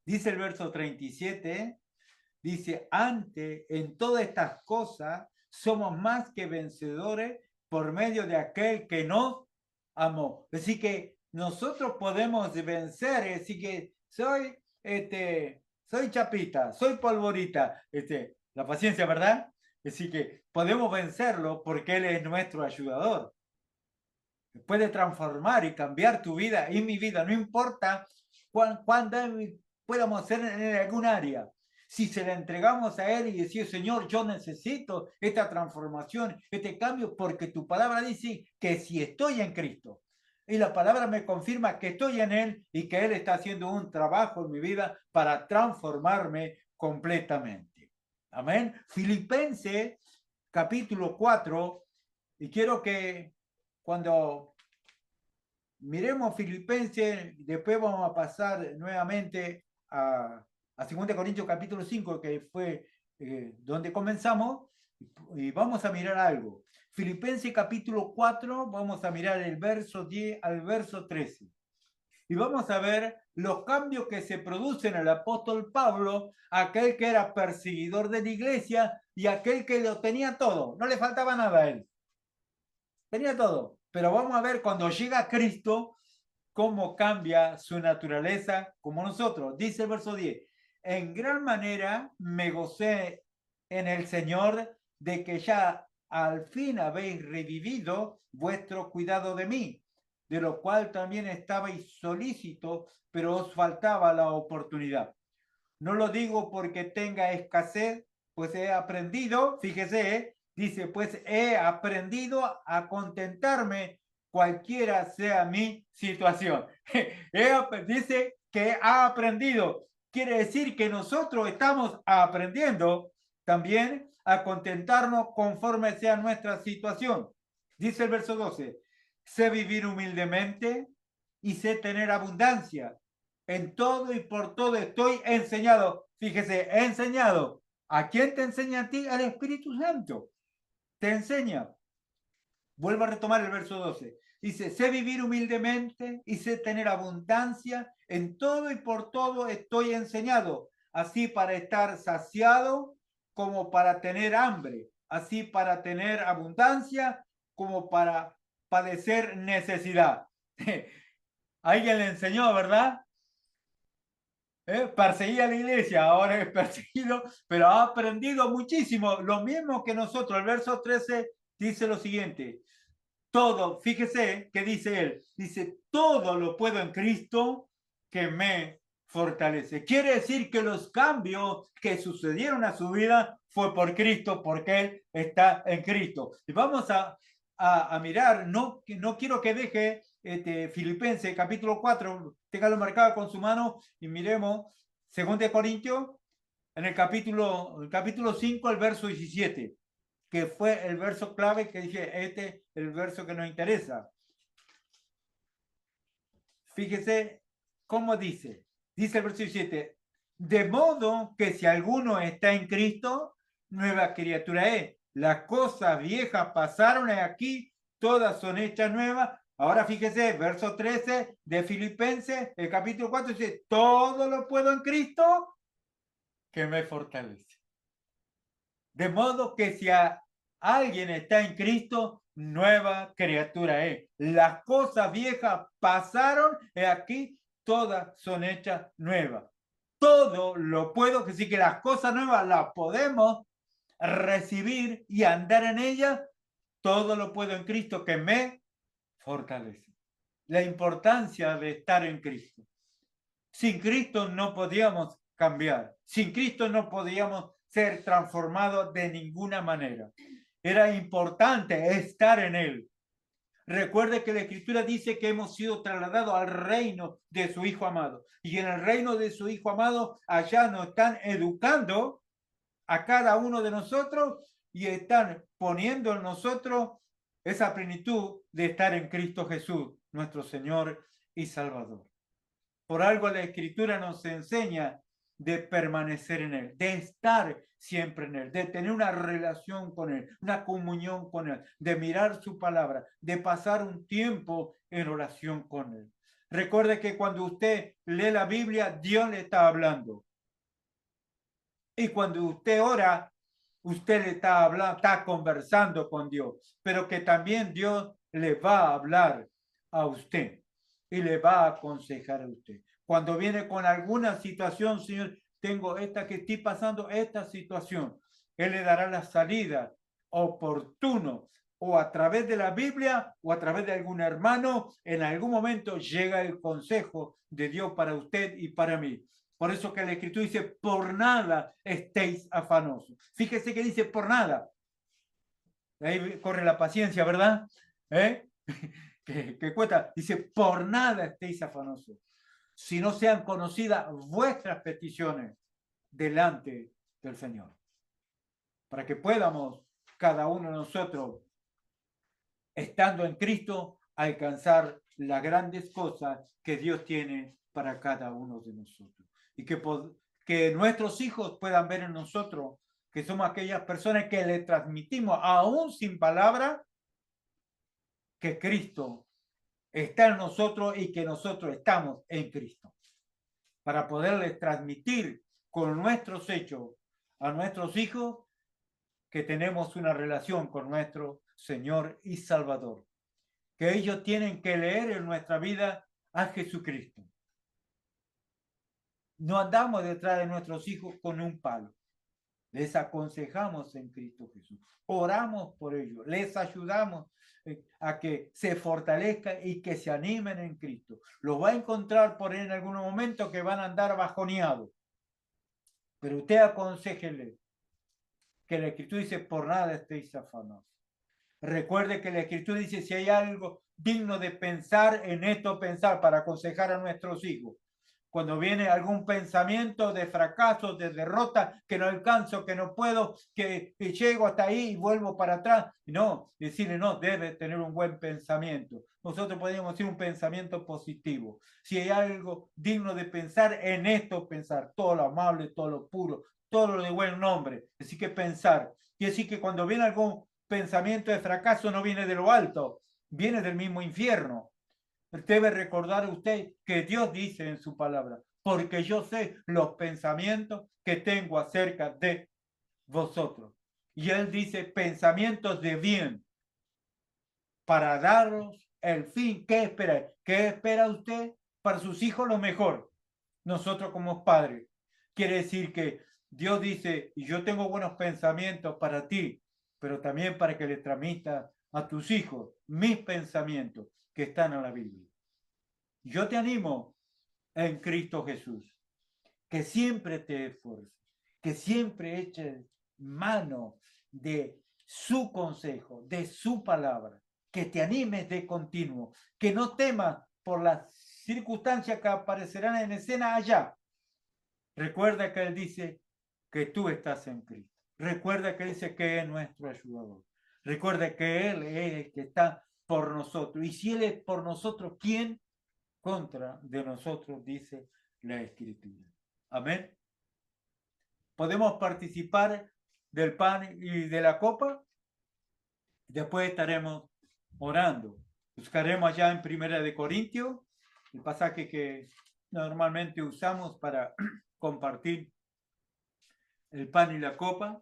Dice el verso 37, dice, antes en todas estas cosas somos más que vencedores por medio de aquel que nos amó. Así que nosotros podemos vencer, así que soy chapita, soy polvorita, la paciencia, ¿verdad? Así que podemos vencerlo porque Él es nuestro ayudador. Puede transformar y cambiar tu vida y mi vida, no importa cuándo podamos hacer en algún área. Si se la entregamos a Él y decir, Señor, yo necesito esta transformación, este cambio, porque tu palabra dice que si estoy en Cristo, y la palabra me confirma que estoy en Él y que Él está haciendo un trabajo en mi vida para transformarme completamente. Amén. Filipenses capítulo 4, y quiero que cuando miremos Filipenses, después vamos a pasar nuevamente a 2 Corintios capítulo 5, que fue donde comenzamos, y vamos a mirar algo. Filipenses capítulo 4, vamos a mirar el verso 10 al verso 13. Y vamos a ver los cambios que se producen en el apóstol Pablo, aquel que era perseguidor de la iglesia y aquel que lo tenía todo, no le faltaba nada a él. Tenía todo. Pero vamos a ver cuando llega a Cristo, cómo cambia su naturaleza como nosotros. Dice el verso 10, en gran manera me gocé en el Señor de que ya al fin habéis revivido vuestro cuidado de mí, de lo cual también estabais solícitos, pero os faltaba la oportunidad. No lo digo porque tenga escasez, pues he aprendido, fíjese, dice, pues he aprendido a contentarme cualquiera sea mi situación. Dice que ha aprendido. Quiere decir que nosotros estamos aprendiendo también a contentarnos conforme sea nuestra situación. Dice el verso 12, sé vivir humildemente y sé tener abundancia. En todo y por todo estoy enseñado. Fíjese, he enseñado. ¿A quién te enseña a ti? Al Espíritu Santo. Te enseña. Vuelvo a retomar el verso 12. Dice, sé vivir humildemente y sé tener abundancia. En todo y por todo estoy enseñado, así para estar saciado como para tener hambre, así para tener abundancia como para padecer necesidad. Alguien le enseñó, ¿verdad? Perseguía a la iglesia, ahora es perseguido, pero ha aprendido muchísimo. Lo mismo que nosotros. El verso 13 dice lo siguiente. Todo, fíjese que dice él, dice, todo lo puedo en Cristo que me fortalece. Quiere decir que los cambios que sucedieron a su vida fue por Cristo, porque él está en Cristo. Y vamos a mirar, no quiero que deje Filipenses capítulo 4, téngalo marcado con su mano y miremos 2 Corintios en el capítulo 5, el verso 17, que fue el verso clave que dije, el verso que nos interesa. Fíjese cómo dice el verso 17, de modo que si alguno está en Cristo, nueva criatura es. Las cosas viejas pasaron aquí, todas son hechas nuevas. Ahora fíjese, verso 13 de Filipenses, el capítulo 4 dice, todo lo puedo en Cristo que me fortalece. De modo que si alguien está en Cristo, nueva criatura es. Las cosas viejas pasaron y aquí todas son hechas nuevas. Todo lo puedo, que sí que las cosas nuevas las podemos recibir y andar en ellas. Todo lo puedo en Cristo que me fortalece. La importancia de estar en Cristo. Sin Cristo no podíamos cambiar. Sin Cristo no podíamos ser transformados de ninguna manera. Era importante estar en Él. Recuerde que la Escritura dice que hemos sido trasladados al reino de su Hijo amado. Y en el reino de su Hijo amado, allá nos están educando a cada uno de nosotros y están poniendo en nosotros esa plenitud de estar en Cristo Jesús, nuestro Señor y Salvador. Por algo la Escritura nos enseña de permanecer en Él, de estar siempre en Él, de tener una relación con Él, una comunión con Él, de mirar su palabra, de pasar un tiempo en oración con Él. Recuerde que cuando usted lee la Biblia, Dios le está hablando. Y cuando usted ora, usted le está hablando, está conversando con Dios, pero que también Dios le va a hablar a usted y le va a aconsejar a usted. Cuando viene con alguna situación, Señor, tengo esta que estoy pasando, esta situación, Él le dará la salida oportuno o a través de la Biblia o a través de algún hermano, en algún momento llega el consejo de Dios para usted y para mí. Por eso que la Escritura dice, por nada estéis afanosos. Fíjese que dice por nada. Ahí corre la paciencia, ¿verdad? Que cuesta. Dice, por nada estéis afanosos, si no sean conocidas vuestras peticiones delante del Señor. Para que podamos, cada uno de nosotros, estando en Cristo, alcanzar las grandes cosas que Dios tiene para cada uno de nosotros. Y que nuestros hijos puedan ver en nosotros que somos aquellas personas que le transmitimos, aún sin palabra, que Cristo está en nosotros y que nosotros estamos en Cristo. Para poderles transmitir con nuestros hechos a nuestros hijos que tenemos una relación con nuestro Señor y Salvador. Que ellos tienen que leer en nuestra vida a Jesucristo. No andamos detrás de nuestros hijos con un palo. Les aconsejamos en Cristo Jesús. Oramos por ellos. Les ayudamos a que se fortalezcan y que se animen en Cristo. Los va a encontrar por ahí en algún momento que van a andar bajoneados. Pero usted aconséjele que la Escritura dice, por nada estéis afanosos. Recuerde que la Escritura dice, si hay algo digno de pensar, en esto pensar para aconsejar a nuestros hijos. Cuando viene algún pensamiento de fracaso, de derrota, que no alcanzo, que no puedo, que llego hasta ahí y vuelvo para atrás. No, decirle, no, debe tener un buen pensamiento. Nosotros podríamos decir un pensamiento positivo. Si hay algo digno de pensar, en esto pensar. Todo lo amable, todo lo puro, todo lo de buen nombre. Así que pensar. Y así que cuando viene algún pensamiento de fracaso, no viene de lo alto, viene del mismo infierno. Debe recordar usted que Dios dice en su palabra, porque yo sé los pensamientos que tengo acerca de vosotros. Y él dice pensamientos de bien para daros el fin. ¿Qué espera? ¿Qué espera usted para sus hijos? Lo mejor. Nosotros como padres. Quiere decir que Dios dice, y yo tengo buenos pensamientos para ti, pero también para que le transmita a tus hijos mis pensamientos que están en la Biblia. Yo te animo en Cristo Jesús, que siempre te esfuerces, que siempre eches mano de su consejo, de su palabra, que te animes de continuo, que no temas por las circunstancias que aparecerán en escena allá. Recuerda que Él dice que tú estás en Cristo. Recuerda que dice que es nuestro ayudador. Recuerda que Él es el que está por nosotros. Y si Él es por nosotros, ¿quién contra de nosotros? Dice la Escritura. Amén. Podemos participar del pan y de la copa. Después estaremos orando. Buscaremos allá en Primera de Corintios, el pasaje que normalmente usamos para compartir el pan y la copa,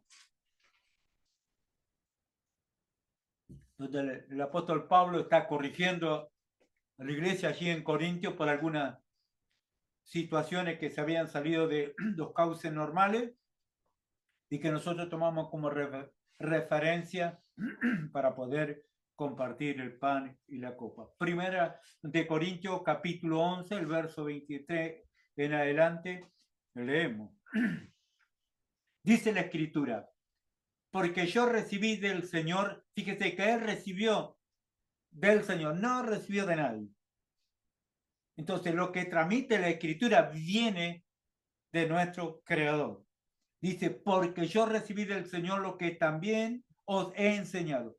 donde el apóstol Pablo está corrigiendo a la iglesia allí en Corintios por algunas situaciones que se habían salido de los cauces normales y que nosotros tomamos como referencia para poder compartir el pan y la copa. Primera de Corintios capítulo 11, el verso 23 en adelante, leemos. Dice la Escritura, porque yo recibí del Señor, fíjese que él recibió del Señor, no recibió de nadie. Entonces lo que transmite la Escritura viene de nuestro Creador. Dice, porque yo recibí del Señor lo que también os he enseñado,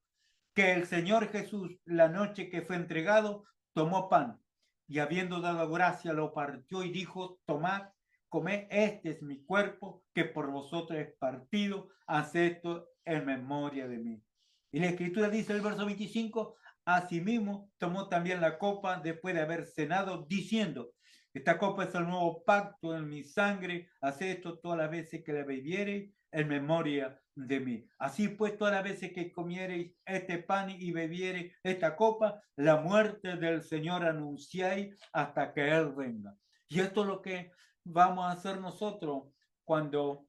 que el Señor Jesús, la noche que fue entregado, tomó pan y habiendo dado gracia, lo partió y dijo, tomad, comed, este es mi cuerpo, que por vosotros es partido, haced esto en memoria de mí. Y la Escritura dice en el verso 25, asimismo tomó también la copa después de haber cenado, diciendo, esta copa es el nuevo pacto en mi sangre, haced esto todas las veces que la bebiereis en memoria de mí. Así pues, todas las veces que comiereis este pan y bebiereis esta copa, la muerte del Señor anunciáis hasta que Él venga. Y esto es lo que vamos a hacer nosotros cuando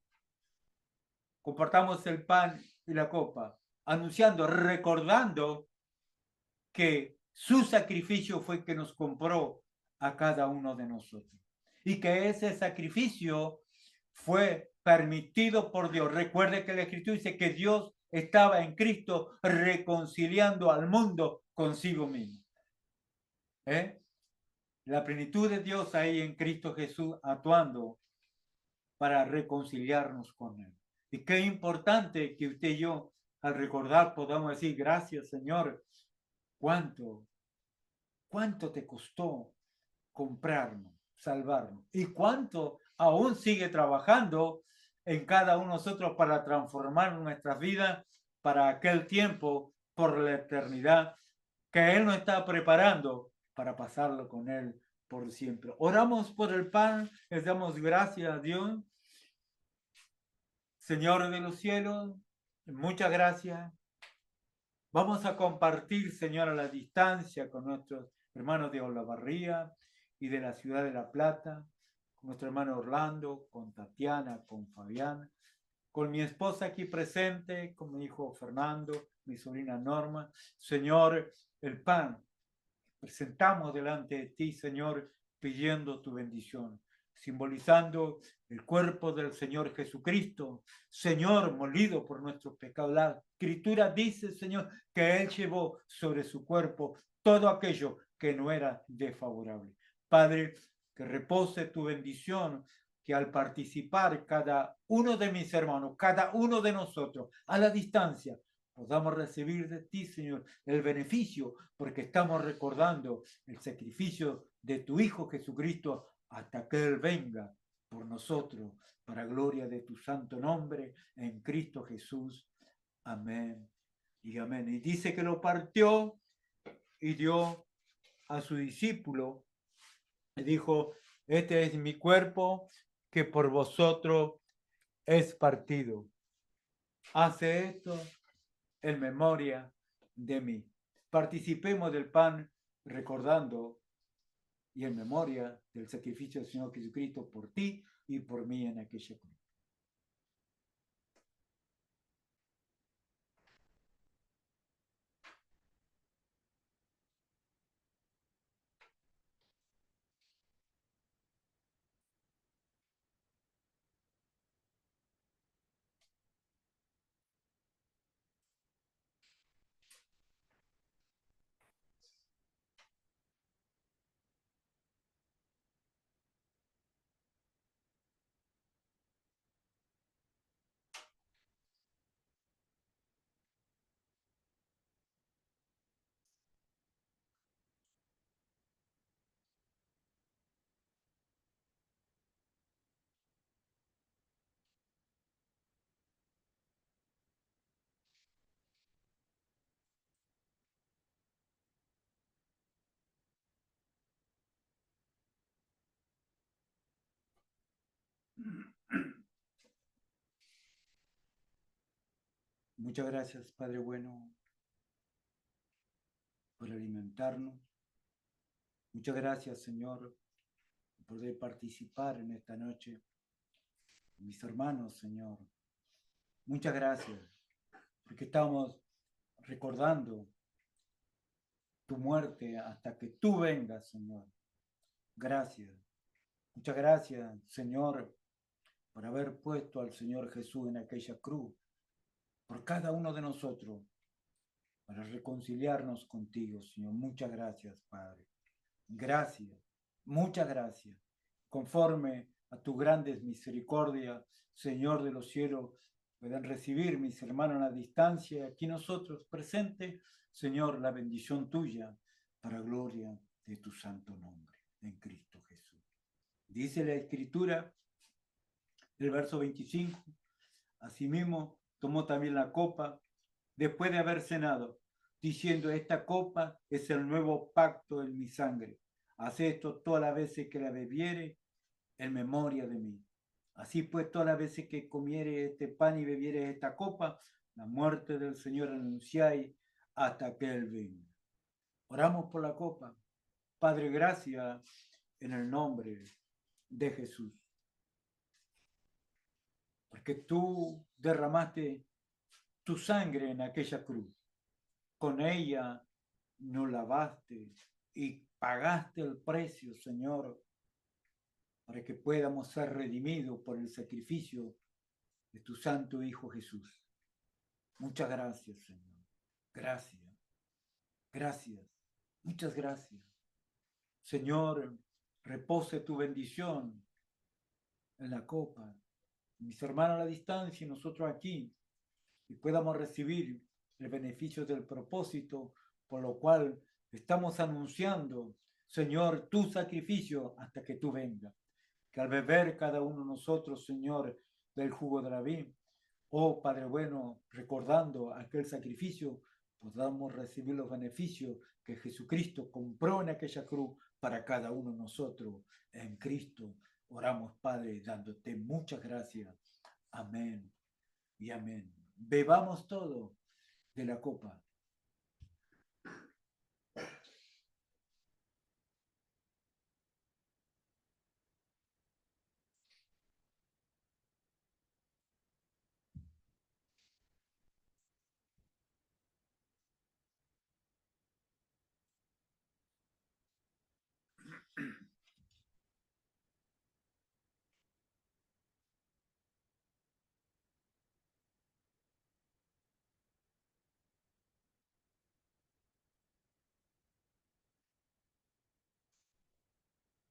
compartamos el pan y la copa, anunciando, recordando que su sacrificio fue que nos compró a cada uno de nosotros. Y que ese sacrificio fue permitido por Dios. Recuerde que la Escritura dice que Dios estaba en Cristo reconciliando al mundo consigo mismo. La plenitud de Dios ahí en Cristo Jesús actuando para reconciliarnos con Él. Y qué importante que usted y yo, al recordar, podamos decir, gracias Señor, cuánto te costó comprarnos, salvarnos, y cuánto aún sigue trabajando en cada uno de nosotros para transformar nuestras vidas para aquel tiempo, por la eternidad, que Él nos está preparando para pasarlo con Él por siempre. Oramos por el pan, les damos gracias a Dios. Señor de los cielos, muchas gracias. Vamos a compartir, Señor, a la distancia con nuestros hermanos de Olavarría y de la ciudad de La Plata, con nuestro hermano Orlando, con Tatiana, con Fabián, con mi esposa aquí presente, con mi hijo Fernando, mi sobrina Norma. Señor, el pan, presentamos delante de ti, Señor, pidiendo tu bendición, simbolizando el cuerpo del Señor Jesucristo, Señor, molido por nuestros pecados. La Escritura dice, Señor, que Él llevó sobre su cuerpo todo aquello que no era desfavorable. Padre, que repose tu bendición, que al participar cada uno de mis hermanos, cada uno de nosotros, a la distancia, podamos recibir de ti, Señor, el beneficio, porque estamos recordando el sacrificio de tu Hijo Jesucristo hasta que Él venga por nosotros, para gloria de tu santo nombre, en Cristo Jesús. Amén y amén. Y dice que lo partió y dio a su discípulo y dijo, este es mi cuerpo que por vosotros es partido. Hace esto en memoria de mí. Participemos del pan recordando y en memoria del sacrificio del Señor Jesucristo por ti y por mí en aquella cruz. Muchas gracias, Padre bueno, por alimentarnos. Muchas gracias, Señor, por poder participar en esta noche. Mis hermanos, Señor, muchas gracias, porque estamos recordando tu muerte hasta que tú vengas, Señor. Gracias. Muchas gracias, Señor, por haber puesto al Señor Jesús en aquella cruz, por cada uno de nosotros, para reconciliarnos contigo, Señor. Muchas gracias, Padre. Gracias, muchas gracias. Conforme a tus grandes misericordias, Señor de los cielos, puedan recibir mis hermanos a la distancia, aquí nosotros presentes, Señor, la bendición tuya para gloria de tu santo nombre, en Cristo Jesús. Dice la Escritura, el verso 25, asimismo tomó también la copa después de haber cenado, diciendo, esta copa es el nuevo pacto en mi sangre. Haz esto todas las veces que la bebiere en memoria de mí. Así pues, todas las veces que comiere este pan y bebiere esta copa, la muerte del Señor anunciáis hasta que Él venga. Oramos por la copa. Padre, gracias en el nombre de Jesús. Porque tú derramaste tu sangre en aquella cruz. Con ella nos lavaste y pagaste el precio, Señor, para que podamos ser redimidos por el sacrificio de tu Santo Hijo Jesús. Muchas gracias, Señor. Gracias. Gracias. Muchas gracias. Señor, repose tu bendición en la copa. Mis hermanos a la distancia y nosotros aquí, y podamos recibir el beneficio del propósito por lo cual estamos anunciando, Señor, tu sacrificio hasta que tú vengas. Que al beber cada uno de nosotros, Señor, del jugo de la vid, oh Padre bueno, recordando aquel sacrificio, podamos recibir los beneficios que Jesucristo compró en aquella cruz para cada uno de nosotros. En Cristo oramos, Padre, dándote muchas gracias. Amén y amén. Bebamos todo de la copa.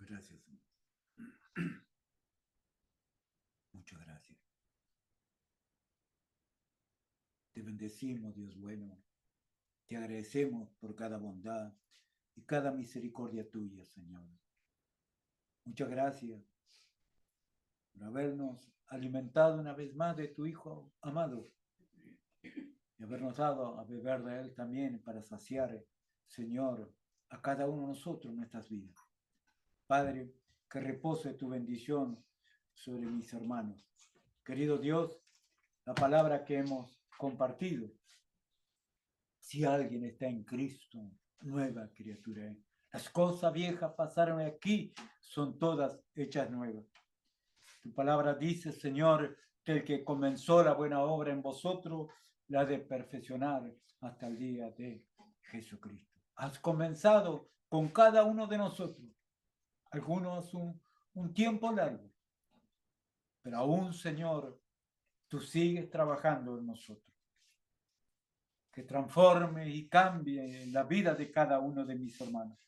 Gracias. Muchas gracias. Te bendecimos, Dios bueno. Te agradecemos por cada bondad y cada misericordia tuya, Señor. Muchas gracias por habernos alimentado una vez más de tu Hijo amado y habernos dado a beber de Él también para saciar Señor, a cada uno de nosotros en nuestras vidas. Padre, que repose tu bendición sobre mis hermanos. Querido Dios, la palabra que hemos compartido, si alguien está en Cristo, nueva criatura es. Las cosas viejas pasaron aquí, son todas hechas nuevas. Tu palabra dice, Señor, que el que comenzó la buena obra en vosotros, la ha de perfeccionar hasta el día de Jesucristo. Has comenzado con cada uno de nosotros, algunos un tiempo largo, pero aún, Señor, tú sigues trabajando en nosotros. Que transforme y cambie la vida de cada uno de mis hermanos.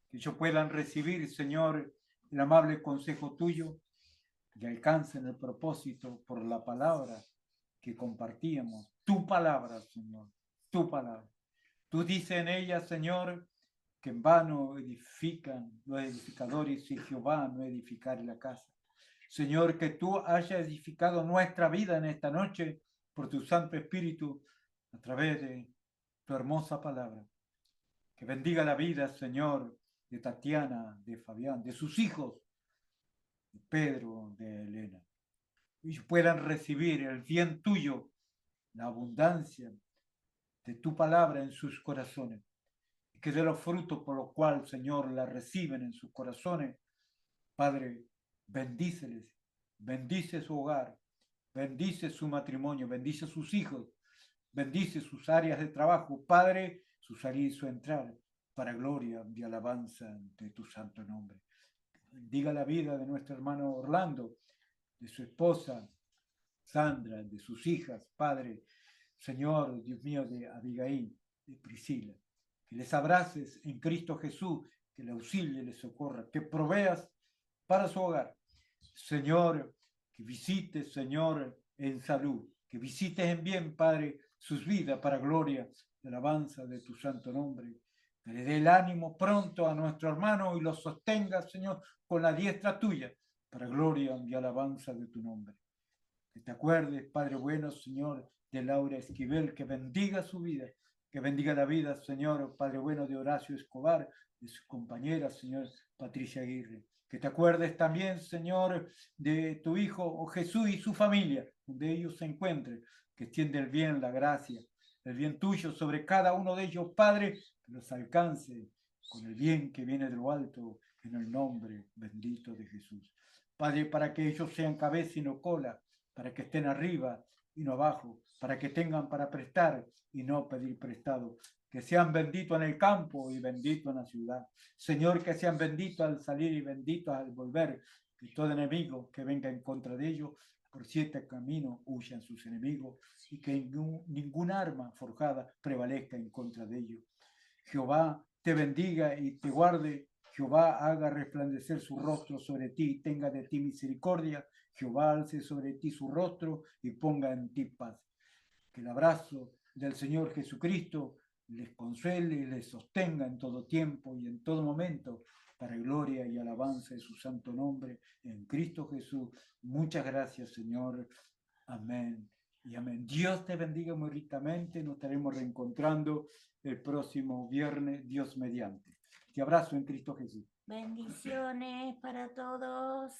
Que ellos puedan recibir, Señor, el amable consejo tuyo y alcancen el propósito por la palabra que compartíamos. Tu palabra, Señor, tu palabra. Tú dices en ella, Señor, que en vano edifican los edificadores si Jehová no edificare la casa. Señor, que tú hayas edificado nuestra vida en esta noche por tu Santo Espíritu a través de tu hermosa palabra. Que bendiga la vida, Señor, de Tatiana, de Fabián, de sus hijos, de Pedro, de Elena. Y puedan recibir el bien tuyo, la abundancia de tu palabra en sus corazones. Y que de los frutos por los cuales, Señor, la reciben en sus corazones, Padre, bendíceles, bendice su hogar, bendice su matrimonio, bendice sus hijos, bendice sus áreas de trabajo, Padre, su salir y su entrar, para gloria y alabanza de tu santo nombre. Bendiga la vida de nuestro hermano Orlando, de su esposa Sandra, de sus hijas, Padre, Señor, Dios mío, de Abigail, de Priscila. Que les abraces en Cristo Jesús, que le auxilie, le socorra, que proveas para su hogar. Señor, que visites, Señor, en salud, que visites en bien, Padre, sus vidas para gloria y alabanza de tu santo nombre. Que le dé el ánimo pronto a nuestro hermano y lo sostenga, Señor, con la diestra tuya, para gloria y alabanza de tu nombre. Que te acuerdes, Padre bueno, Señor, de Laura Esquivel, que bendiga su vida, que bendiga la vida, Señor, Padre bueno, de Horacio Escobar, de su compañera, Señor, Patricia Aguirre. Que te acuerdes también, Señor, de tu Hijo Jesús y su familia, donde ellos se encuentren, que extiende el bien, la gracia, el bien tuyo sobre cada uno de ellos, Padre, que los alcance con el bien que viene de lo alto, en el nombre bendito de Jesús. Padre, para que ellos sean cabeza y no cola, para que estén arriba y no abajo, para que tengan para prestar y no pedir prestado, que sean benditos en el campo y benditos en la ciudad. Señor, que sean benditos al salir y benditos al volver, que todo enemigo que venga en contra de ellos, por 7 caminos huyan sus enemigos y que ningún arma forjada prevalezca en contra de ellos. Jehová te bendiga y te guarde. Jehová haga resplandecer su rostro sobre ti y tenga de ti misericordia. Jehová alce sobre ti su rostro y ponga en ti paz. Que el abrazo del Señor Jesucristo les consuele y les sostenga en todo tiempo y en todo momento, para gloria y alabanza de su santo nombre, en Cristo Jesús. Muchas gracias, Señor. Amén y amén. Dios te bendiga muy ricamente. Nos estaremos reencontrando el próximo viernes, Dios mediante. Te abrazo en Cristo Jesús. Bendiciones para todos.